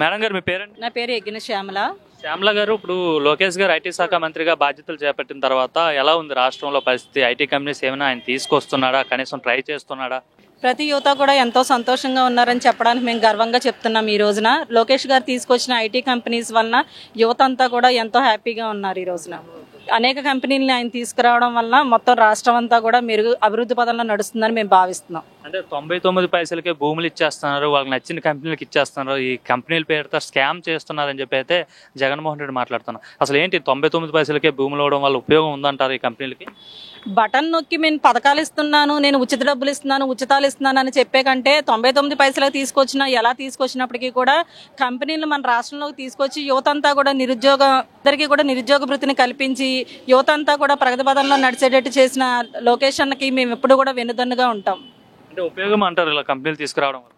Madam గారు మీ పేరండి? నా పేరు యజ్ఞ శ్యామల. శ్యామల గారు, ఇప్పుడు లోకేష్ గారు ఐటీ శాఖ మంత్రిగా బాధ్యతలు చేపట్టిన తర్వాత ఎలా ఉంది రాష్ట్రంలో పరిస్థితి? ఐటీ కంపెనీస్ ఏమైనా ఆయన తీసుకొస్తున్నాడా, కనీసం ట్రై చేస్తున్నాడా? ప్రతి యువత కూడా ఎంతో సంతోషంగా ఉన్నారని చెప్పడానికి మేము గర్వంగా చెప్తున్నాం. ఈ రోజున లోకేష్ గారు తీసుకొచ్చిన ఐటీ కంపెనీస్ వలన యువత అంతా కూడా ఎంతో హ్యాపీగా ఉన్నారు. ఈ రోజున అనేక కంపెనీలని ఆయన తీసుకురావడం వలన మొత్తం రాష్ట్రం అంతా కూడా మెరుగు అభివృద్ధి పదంలో నడుస్తుందని మేము భావిస్తున్నాం. అంటే 99 పైసలకే భూములు ఇచ్చేస్తున్నారు, వాళ్ళకి నచ్చిన కంపెనీలకు ఇచ్చేస్తున్నారు, ఈ కంపెనీల పేరుతో స్కామ్ చేస్తున్నారని చెప్పి అయితే జగన్మోహన్ రెడ్డి మాట్లాడుతున్నారు. అసలు ఏంటి 99 పైసలకే భూములు ఇవ్వడం వల్ల ఉపయోగం ఉందంటారు ఈ కంపెనీలకి? బటన్ నొక్కి నేను పథకాలు ఇస్తున్నాను, నేను ఉచిత డబ్బులు ఇస్తున్నాను, ఉచితాలు ఇస్తున్నాను అని చెప్పే కంటే 99 పైసలకు తీసుకొచ్చినా ఎలా తీసుకొచ్చినప్పటికీ కూడా కంపెనీలు మన రాష్ట్రంలోకి తీసుకొచ్చి యువత అంతా కూడా అందరికీ కూడా నిరుద్యోగ వృత్తిని కల్పించి యువత అంతా కూడా ప్రగతి పదంలో నడిచేటట్టు చేసిన లొకేషన్కి మేము ఎప్పుడు కూడా వెన్నుదన్నుగా ఉంటాం. అంటే ఉపయోగం అంటారు ఇలా కంపెనీలు తీసుకురావడం వల్ల?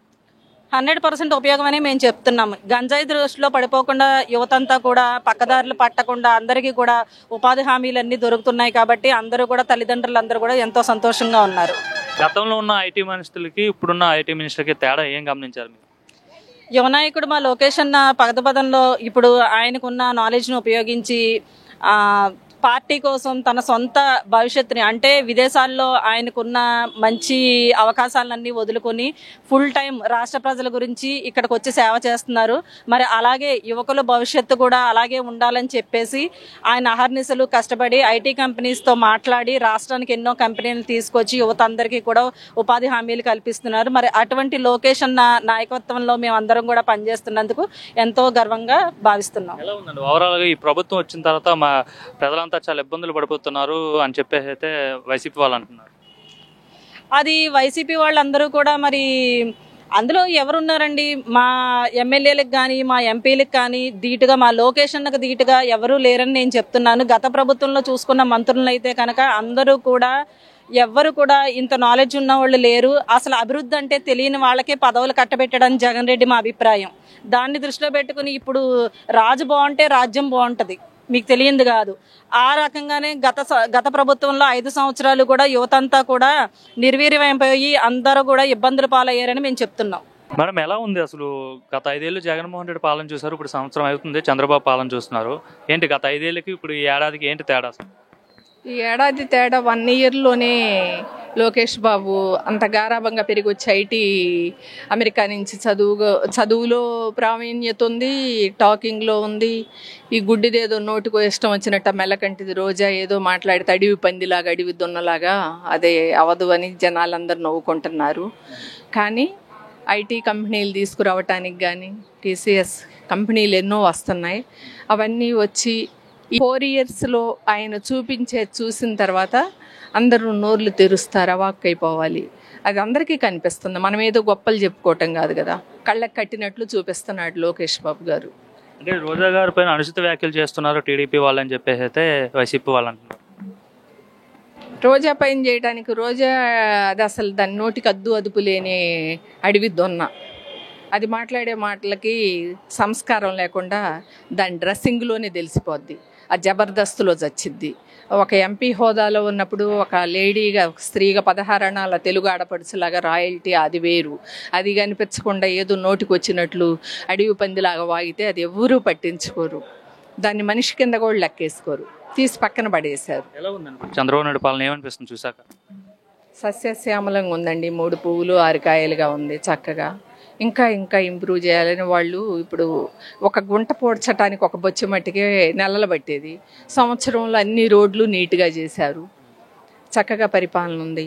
100% ఉపయోగమని మేము చెప్తున్నాము. గంజాయి దృష్టిలో పడిపోకుండా యువతంతా కూడా పక్కదారులు పట్టకుండా అందరికీ కూడా ఉపాధి హామీలన్నీ దొరుకుతున్నాయి కాబట్టి అందరూ కూడా తల్లిదండ్రులందరూ కూడా ఎంతో సంతోషంగా ఉన్నారు. గతంలో ఉన్న ఐటీ మినిస్టర్లకి ఇప్పుడున్న ఐటీ మినిస్టర్కి తేడా ఏం గమనించారు మీరు? యువనాయకుడు మా లొకేష్ అన్న ప్రగతి పదంలో ఇప్పుడు ఆయనకున్న నాలెడ్జ్ను ఉపయోగించి పార్టీ కోసం తన సొంత భవిష్యత్తుని అంటే విదేశాల్లో ఆయనకున్న మంచి అవకాశాలన్నీ వదులుకొని ఫుల్ టైం రాష్ట్ర ప్రజల గురించి ఇక్కడికి వచ్చి సేవ చేస్తున్నారు. మరి అలాగే యువకుల భవిష్యత్తు కూడా అలాగే ఉండాలని చెప్పేసి ఆయన అహర్నిశలు కష్టపడి ఐటీ కంపెనీస్తో మాట్లాడి రాష్ట్రానికి ఎన్నో కంపెనీలు తీసుకొచ్చి యువత అందరికీ కూడా ఉపాధి హామీలు కల్పిస్తున్నారు. మరి అటువంటి లొకేష్ అన్న నాయకత్వంలో మేము అందరం కూడా పనిచేస్తున్నందుకు ఎంతో గర్వంగా భావిస్తున్నాం. ఎలా ఉందండి ఓవరాల్గా ఈ ప్రభుత్వం వచ్చిన తర్వాత మా ప్రజలంతా చాలా ఇబ్బందులు పడిపోతున్నారు అని చెప్పేసి అయితే వైసీపీ వాళ్ళు అంటున్నారు? అది వైసీపీ వాళ్ళందరూ కూడా మరి అందులో ఎవరున్నారండి? మా ఎమ్మెల్యేలకు కానీ మా ఎంపీలకు కానీ ధీటుగా మా లొకేషన్లకు ధీటుగా ఎవరూ లేరని నేను చెప్తున్నాను. గత ప్రభుత్వంలో చూసుకున్న మంత్రులను అయితే కనుక అందరూ కూడా ఎవ్వరు కూడా ఇంత నాలెడ్జ్ ఉన్న వాళ్ళు లేరు. అసలు అభివృద్ధి అంటే తెలియని వాళ్ళకే పదవులు కట్టబెట్టడం జగన్ రెడ్డి మా అభిప్రాయం. దాన్ని దృష్టిలో పెట్టుకుని ఇప్పుడు రాజు బాగుంటే రాజ్యం బాగుంటుంది, మీకు తెలియంది కాదు. ఆ రకంగానే గత ప్రభుత్వంలో 5 సంవత్సరాలు కూడా యువతంతా కూడా నిర్వీర్యమైపోయి అందరూ కూడా ఇబ్బందులు పాలయ్యారని మేము చెప్తున్నాం. మేడం ఎలా ఉంది అసలు? గత 5 ఏళ్ళు జగన్మోహన్ రెడ్డి పాలన చూసారు, ఇప్పుడు సంవత్సరం అవుతుంది చంద్రబాబు పాలన చూస్తున్నారు. ఏంటి గత 5 ఏళ్ళకి ఇప్పుడు ఈ ఏడాదికి ఏంటి తేడా? ఈ ఏడాది తేడా 1 ఇయర్లోనే లోకేష్ బాబు అంత గారాభంగా పెరిగి వచ్చి ఐటీ అమెరికా నుంచి చదువులో ప్రావీణ్యత ఉంది, టాకింగ్లో ఉంది. ఈ గుడ్డిదేదో నోటికో ఇష్టం వచ్చినట్టు మెల్లకంటిది రోజా ఏదో మాట్లాడితే అడవి పందిలాగా అడవి దున్నలాగా అదే అవదు అని జనాలందరూ నవ్వుకుంటున్నారు. కానీ ఐటీ కంపెనీలు తీసుకురావటానికి కానీ టీసీఎస్ కంపెనీలు ఎన్నో వస్తున్నాయి. అవన్నీ వచ్చి ఈ 4 ఇయర్స్లో ఆయన చూసిన తర్వాత అందరూ నోర్లు తెరుస్తారు, అవాక్కైపోవాలి. అది అందరికీ కనిపిస్తుంది. మనం ఏదో గొప్పలు చెప్పుకోవటం కాదు కదా, కళ్ళకు కట్టినట్లు చూపిస్తున్నాడు లోకేష్ బాబు గారు. అంటే రోజా గారి పైన అనుచిత వ్యాఖ్యలు చేస్తున్నారు టీడీపీ వాళ్ళని చెప్పేసి అయితే వైసీపీ వాళ్ళు అంటున్నారు. రోజా పైన చేయడానికి రోజా అది అసలు దాని నోటికి అదుపు లేని అడవి దొన్న. అది మాట్లాడే మాటలకి సంస్కారం లేకుండా దాని డ్రెస్సింగ్లోనే తెలిసిపోద్ది. ఆ జబర్దస్తులో చచ్చిద్ది. ఒక ఎంపీ హోదాలో ఉన్నప్పుడు ఒక లేడీగా స్త్రీగా 16 అణాల తెలుగు ఆడపడుచులాగా రాయల్టీ అది వేరు. అది కనిపించకుండా ఏదో నోటికి వచ్చినట్లు అడవి పందిలాగా వాగితే అది ఎవ్వరూ పట్టించుకోరు. దాన్ని మనిషి కింద కూడా లెక్కేసుకోరు, తీసి పక్కన పడేశారు. ఎలా ఉందండి చంద్రబాబు నాయుడు పాలన? ఏమనిపిస్తుంది చూసాక? సస్యశ్యామలంగా ఉందండి. 3 పువ్వులు 6 కాయలుగా ఉంది చక్కగా. ఇంకా ఇంప్రూవ్ చేయాలని వాళ్ళు ఇప్పుడు ఒక గుంట పోడ్చడానికి ఒక బొచ్చె మట్టికే నెలలు పట్టేది. సంవత్సరంలో అన్ని రోడ్లు నీట్గా చేశారు. చక్కగా పరిపాలన ఉంది.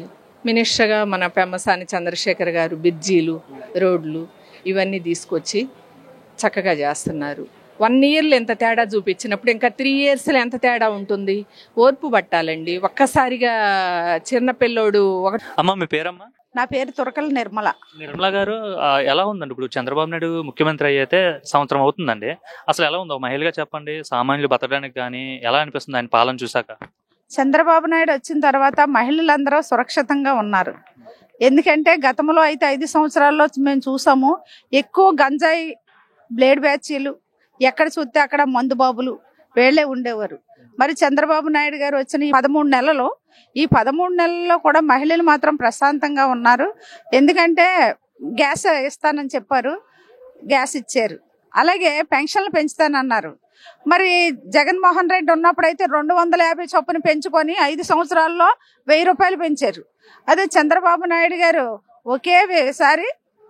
మినిస్టర్గా మన పెమ్మసాని చంద్రశేఖర్ గారు బ్రిడ్జీలు, రోడ్లు ఇవన్నీ తీసుకొచ్చి చక్కగా చేస్తున్నారు. 1 ఇయర్లో ఎంత తేడా చూపించినప్పుడు ఇంకా 3 ఇయర్స్లో ఎంత తేడా ఉంటుంది? ఓర్పు పట్టాలండి. ఒక్కసారిగా చిన్నపిల్లోడు అమ్మ మీ పేరమ్మా? నా పేరు తురకల నిర్మల. నిర్మల గారు, ఎలా ఉందండి ఇప్పుడు చంద్రబాబు నాయుడు ముఖ్యమంత్రి అయితే సంవత్సరం అవుతుందండి, అసలు ఎలా ఉందో మహిళగా చెప్పండి, సామాన్యులు బతకడానికి కానీ ఎలా అనిపిస్తుంది ఆయన పాలన చూసాక? చంద్రబాబు నాయుడు వచ్చిన తర్వాత మహిళలందరూ సురక్షితంగా ఉన్నారు. ఎందుకంటే గతంలో అయితే 5 సంవత్సరాల్లో మేము చూసాము, ఎక్కువ గంజాయి బ్లేడ్ బ్యాచీలు, ఎక్కడ చూస్తే అక్కడ మందు బాబులు వీళ్లే ఉండేవారు. మరి చంద్రబాబు నాయుడు గారు వచ్చిన ఈ 13 నెలలు, ఈ 13 నెలల్లో కూడా మహిళలు మాత్రం ప్రశాంతంగా ఉన్నారు. ఎందుకంటే గ్యాస్ ఇస్తానని చెప్పారు, గ్యాస్ ఇచ్చారు. అలాగే పెన్షన్లు పెంచుతానన్నారు. మరి జగన్మోహన్ రెడ్డి ఉన్నప్పుడైతే 250 చొప్పున పెంచుకొని 5 సంవత్సరాల్లో 1000 రూపాయలు పెంచారు. అదే చంద్రబాబు నాయుడు గారు ఒకేసారి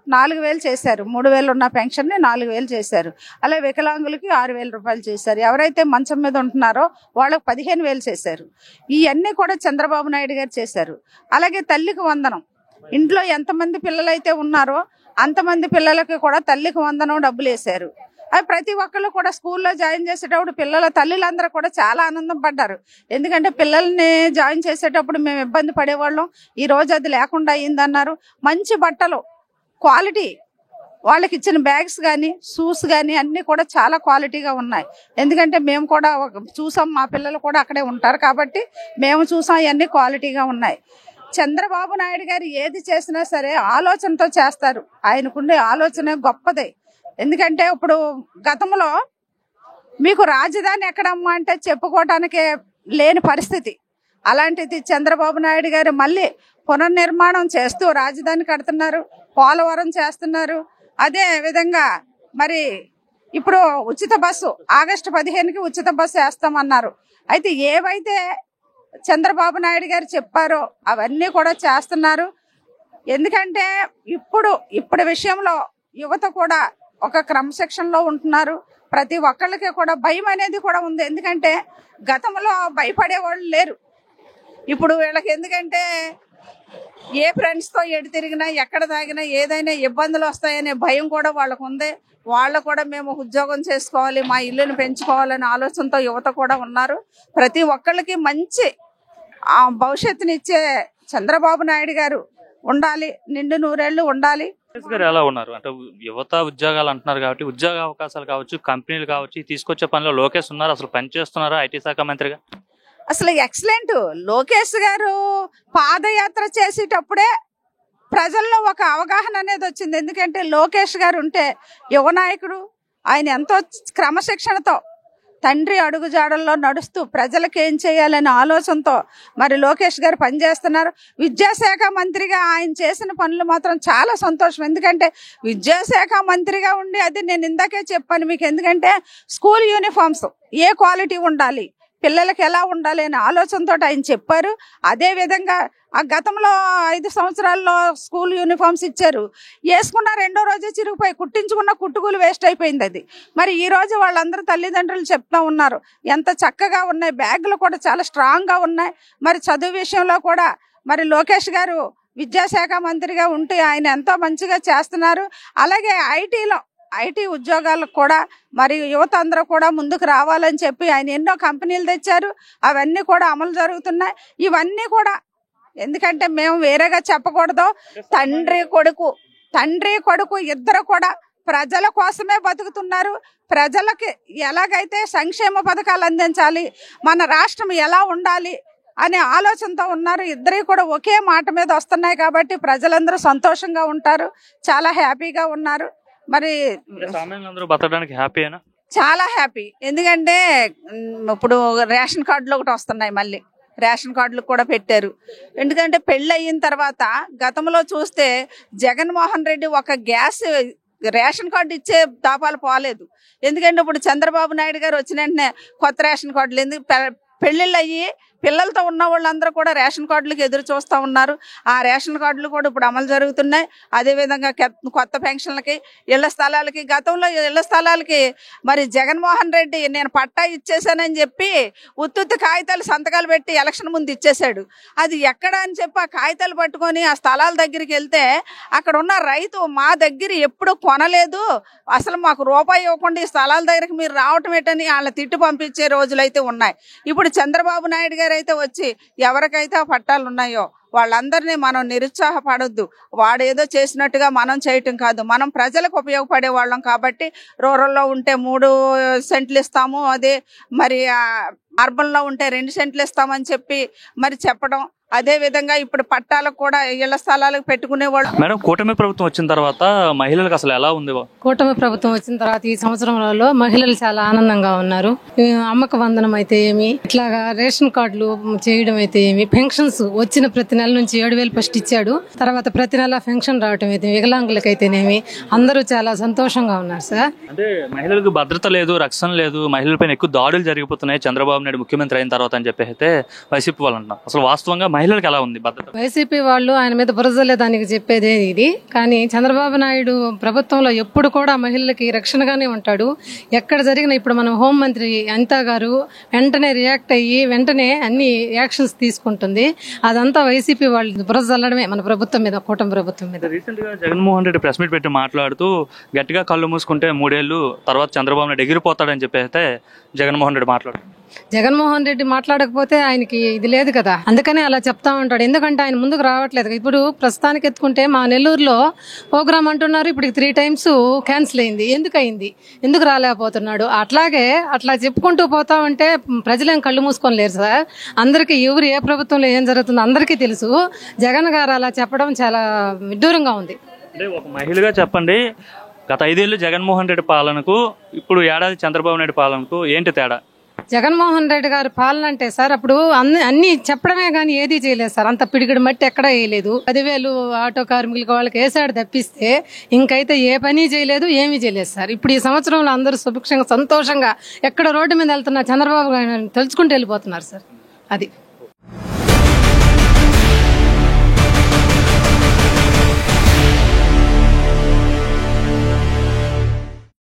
4000 చేశారు. 3000 ఉన్న పెన్షన్ని 4000 చేశారు. అలాగే వికలాంగులకి 6000 రూపాయలు చేశారు. ఎవరైతే మంచం మీద ఉంటున్నారో వాళ్ళకి 15000 చేశారు. ఇవన్నీ కూడా చంద్రబాబు నాయుడు గారు చేశారు. అలాగే తల్లికి వందనం, ఇంట్లో ఎంతమంది పిల్లలైతే ఉన్నారో అంతమంది పిల్లలకి కూడా తల్లికి వందనం డబ్బులు వేశారు. అది ప్రతి ఒక్కళ్ళు కూడా స్కూల్లో జాయిన్ చేసేటప్పుడు పిల్లల తల్లులందరూ కూడా చాలా ఆనందం పడ్డారు. ఎందుకంటే పిల్లల్ని జాయిన్ చేసేటప్పుడు మేము ఇబ్బంది పడేవాళ్ళం, ఈ రోజు అది లేకుండా అయ్యిందన్నారు. మంచి బట్టలు క్వాలిటీ, వాళ్ళకి ఇచ్చిన బ్యాగ్స్ కానీ షూస్ కానీ అన్నీ కూడా చాలా క్వాలిటీగా ఉన్నాయి. ఎందుకంటే మేము కూడా చూసాం, మా పిల్లలు కూడా అక్కడే ఉంటారు కాబట్టి మేము చూసాం, ఇవన్నీ క్వాలిటీగా ఉన్నాయి. చంద్రబాబు నాయుడు గారు ఏది చేసినా సరే ఆలోచనతో చేస్తారు. ఆయనకుండే ఆలోచన గొప్పదే. ఎందుకంటే ఇప్పుడు గతంలో మీకు రాజధాని ఎక్కడమ్మా అంటే చెప్పుకోవటానికే లేని పరిస్థితి. అలాంటిది చంద్రబాబు నాయుడు గారు మళ్ళీ పునర్నిర్మాణం చేస్తూ రాజధాని కడుతున్నారు, పోలవరం చేస్తున్నారు. అదే విధంగా మరి ఇప్పుడు ఉచిత బస్సు ఆగస్టు 15కి ఉచిత బస్సు వేస్తామన్నారు. అయితే ఏవైతే చంద్రబాబు నాయుడు గారు చెప్పారో అవన్నీ కూడా చేస్తున్నారు. ఎందుకంటే ఇప్పుడు విషయంలో యువత కూడా ఒక క్రమశిక్షణలో ఉంటున్నారు. ప్రతి ఒక్కళ్ళకి కూడా భయం అనేది కూడా ఉంది. ఎందుకంటే గతంలో భయపడేవాళ్ళు లేరు. ఇప్పుడు వీళ్ళకి ఎందుకంటే ఏ ఫ్రెండ్స్తో ఎటు తిరిగినా ఎక్కడ తాగినా ఏదైనా ఇబ్బందులు వస్తాయనే భయం కూడా వాళ్ళకు ఉంది. వాళ్ళు కూడా మేము ఉద్యోగం చేసుకోవాలి, మా ఇల్లుని పెంచుకోవాలనే ఆలోచనతో యువత కూడా ఉన్నారు. ప్రతి ఒక్కళ్ళకి మంచి భవిష్యత్తునిచ్చే చంద్రబాబు నాయుడు గారు ఉండాలి, నిండు నూరేళ్లు ఉండాలి. గారు ఎలా ఉన్నారు అంటే యువత ఉద్యోగాలు అంటున్నారు కాబట్టి ఉద్యోగ అవకాశాలు కావచ్చు, కంపెనీలు కావచ్చు, తీసుకొచ్చే పనిలో లోకేష్ ఉన్నారు. అసలు పని చేస్తున్నారా ఐటీ శాఖ మంత్రిగా? అసలు ఎక్సలెంట్. లోకేష్ గారు పాదయాత్ర చేసేటప్పుడే ప్రజల్లో ఒక అవగాహన అనేది వచ్చింది. ఎందుకంటే లోకేష్ గారు ఉంటే యువ నాయకుడు, ఆయన ఎంతో క్రమశిక్షణతో తండ్రి అడుగుజాడల్లో నడుస్తూ ప్రజలకు ఏం చేయాలనే ఆలోచనతో మరి లోకేష్ గారు పనిచేస్తున్నారు. విద్యాశాఖ మంత్రిగా ఆయన చేసిన పనులు మాత్రం చాలా సంతోషం. ఎందుకంటే విద్యాశాఖ మంత్రిగా ఉండి, అది నేను ఇందాకే చెప్పాను మీకు, ఎందుకంటే స్కూల్ యూనిఫామ్స్ ఏ క్వాలిటీ ఉండాలి, పిల్లలకి ఎలా ఉండాలి అనే ఆలోచనతో ఆయన చెప్పారు. అదే విధంగా ఆ గతంలో 5 సంవత్సరాల్లో స్కూల్ యూనిఫామ్స్ ఇచ్చారు, వేసుకున్న రెండో రోజే చిరిగిపోయి కుట్టించుకున్న కుట్టుకూలు వేస్ట్ అయిపోయింది. అది మరి ఈ రోజు వాళ్ళందరూ తల్లిదండ్రులు చెప్తా ఉన్నారు ఎంత చక్కగా ఉన్నాయి, బ్యాగులు కూడా చాలా స్ట్రాంగ్గా ఉన్నాయి. మరి చదువు విషయంలో కూడా మరి లోకేష్ గారు విద్యాశాఖ మంత్రిగా ఉంటూ ఆయన ఎంతో మంచిగా చేస్తున్నారు. అలాగే ఐటీ ఉద్యోగాలకు కూడా మరి యువత అందరూ కూడా ముందుకు రావాలని చెప్పి ఆయన ఎన్నో కంపెనీలు తెచ్చారు. అవన్నీ కూడా అమలు జరుగుతున్నాయి. ఇవన్నీ కూడా ఎందుకంటే మేము వేరేగా చెప్పకూడదు, తండ్రి కొడుకు ఇద్దరు కూడా ప్రజల కోసమే బతుకుతున్నారు. ప్రజలకి ఎలాగైతే సంక్షేమ పథకాలు అందించాలి, మన రాష్ట్రం ఎలా ఉండాలి అనే ఆలోచనతో ఉన్నారు. ఇద్దరు కూడా ఒకే మాట మీద వస్తున్నాయి కాబట్టి ప్రజలందరూ సంతోషంగా ఉంటారు, చాలా హ్యాపీగా ఉన్నారు. మరి బతకడానికి హ్యాపీనా? చాలా హ్యాపీ. ఎందుకంటే ఇప్పుడు రేషన్ కార్డులు ఒకటి వస్తున్నాయి, మళ్ళీ రేషన్ కార్డులు కూడా పెట్టారు. ఎందుకంటే పెళ్ళి అయిన తర్వాత గతంలో చూస్తే జగన్మోహన్ రెడ్డి ఒక గ్యాస్ రేషన్ కార్డు ఇచ్చే దాపాలు పోలేదు. ఎందుకంటే ఇప్పుడు చంద్రబాబు నాయుడు గారు వచ్చిన వెంటనే కొత్త రేషన్ కార్డులు, ఎందుకు పెళ్ళిళ్ళు అయ్యి పిల్లలతో ఉన్న వాళ్ళందరూ కూడా రేషన్ కార్డులకు ఎదురు చూస్తూ ఉన్నారు. ఆ రేషన్ కార్డులు కూడా ఇప్పుడు అమలు జరుగుతున్నాయి. అదేవిధంగా కొత్త పెన్షన్లకి, ఇళ్ల స్థలాలకి, గతంలో ఇళ్ల స్థలాలకి మరి జగన్మోహన్ రెడ్డి నేను పట్టా ఇచ్చేసానని చెప్పి ఉత్తుత్తి కాగితాలు సంతకాలు పెట్టి ఎలక్షన్ ముందు ఇచ్చేశాడు. అది ఎక్కడ అని చెప్పి ఆ కాగితాలు పట్టుకొని ఆ స్థలాల దగ్గరికి వెళ్తే అక్కడ ఉన్న రైతు మా దగ్గర ఎప్పుడు కొనలేదు, అసలు మాకు రూపాయి ఇవ్వకుండా ఈ స్థలాల దగ్గరికి మీరు రావటం ఏంటని వాళ్ళ తిట్టు పంపించే రోజులైతే ఉన్నాయి. ఇప్పుడు చంద్రబాబు నాయుడు గారు అయితే వచ్చి ఎవరికైతే ఆ పట్టాలు ఉన్నాయో వాళ్ళందరినీ మనం నిరుత్సాహపడొద్దు. వాడేదో చేసినట్టుగా మనం చేయటం కాదు, మనం ప్రజలకు ఉపయోగపడే వాళ్ళం కాబట్టి రూరల్లో ఉంటే 3 సెంట్లు ఇస్తాము, అదే మరి అర్బన్లో ఉంటే 2 సెంట్లు ఇస్తామని చెప్పి మరి చెప్పడం, అదే విధంగా ఇప్పుడు పట్టాలకు కూడా ఇళ్ల స్థలాలకు పెట్టుకునేవాళ్ళు. మేడం, కూటమి ప్రభుత్వం వచ్చిన తర్వాత మహిళలకు అసలు ఎలా ఉంది? కూటమి ప్రభుత్వం వచ్చిన తర్వాత ఈ సంవత్సరంలో మహిళలు చాలా ఆనందంగా ఉన్నారు. అమ్మక వందనం అయితే ఏమి, ఇట్లాగా రేషన్ కార్డులు చేయడం అయితే ఏమి, పెన్షన్స్ వచ్చిన ప్రతి నెల నుంచి 7,000 ఫస్ట్ ఇచ్చాడు. తర్వాత ప్రతి నెల పెన్షన్ రావటం అయితే వికలాంగులకైతేనేమి అందరూ చాలా సంతోషంగా ఉన్నారు సార్. అంటే మహిళలకు భద్రత లేదు, రక్షణ లేదు, మహిళలపైన ఎక్కువ దాడులు జరిగిపోతున్నాయి చంద్రబాబు నాయుడు ముఖ్యమంత్రి అయిన తర్వాత అని చెప్పి అయితే వైసీపీ వాళ్ళు అంటున్నారు. అసలు వాస్తవంగా మహిళలకు ఎలా ఉంది భద్రత? వైసీపీ వాళ్ళు ఆయన మీద బురజలే దానికి చెప్పేదే ఇది. కానీ చంద్రబాబు నాయుడు ప్రభుత్వంలో ఎప్పుడు కూడా మహిళలకి రక్షణగానే ఉంటాడు. ఎక్కడ జరిగిన ఇప్పుడు మనం హోంమంత్రి అనితా గారు వెంటనే రియాక్ట్ అయ్యి వెంటనే అన్ని యాక్షన్స్ తీసుకుంటుంది. అదంతా వైసీపీ వాళ్ళు బురజల్లడమే మన ప్రభుత్వం మీద, కూటమి ప్రభుత్వం మీద. రీసెంట్ గా జగన్మోహన్ రెడ్డి ప్రెస్ మీట్ పెట్టి మాట్లాడుతూ గట్టిగా కళ్ళు మూసుకుంటే 3 ఏళ్లు తర్వాత చంద్రబాబు నాయుడు ఎగిరిపోతాడని చెప్పి అయితే జగన్మోహన్ రెడ్డి మాట్లాడు. జగన్మోహన్ రెడ్డి మాట్లాడకపోతే ఆయనకి ఇది లేదు కదా, అందుకనే అలా చెప్తా ఉంటాడు. ఎందుకంటే ఆయన ముందుకు రావట్లేదు. ఇప్పుడు ప్రస్తుతానికి ఎత్తుకుంటే మా నెల్లూరులో ప్రోగ్రామ్ అంటున్నారు, ఇప్పుడు 3 times క్యాన్సిల్ అయింది. ఎందుకు రాలేకపోతున్నాడు? అట్లా చెప్పుకుంటూ పోతా ఉంటే ప్రజలేం కళ్ళు మూసుకొని లేరు సార్. అందరికీ ఎవరు ఏ ప్రభుత్వంలో ఏం జరుగుతుందో అందరికీ తెలుసు. జగన్ గారు అలా చెప్పడం చాలా విడ్డూరంగా ఉంది. అంటే ఒక మహిళగా చెప్పండి, గత 5 ఏళ్ళు జగన్మోహన్ రెడ్డి పాలనకు ఇప్పుడు ఏడాది చంద్రబాబు నాయుడు పాలనకు ఏంటి తేడా? జగన్మోహన్ రెడ్డి గారి పాలన అంటే సార్ అప్పుడు అన్ని చెప్పడమే కానీ ఏది చేయలేదు సార్. అంత పిడిగిడి మట్టి ఎక్కడా వేయలేదు. 10,000 ఆటో కార్మికులకు వాళ్ళకి వేసాడు తప్పిస్తే ఇంకైతే ఏ పని చేయలేదు, ఏమీ చేయలేదు సార్. ఇప్పుడు ఈ సంవత్సరంలో అందరూ సుభిక్షంగా సంతోషంగా ఎక్కడ రోడ్డు మీద వెళ్తున్నా చంద్రబాబు గారిని తలుచుకుంటూ వెళ్ళిపోతున్నారు సార్. అది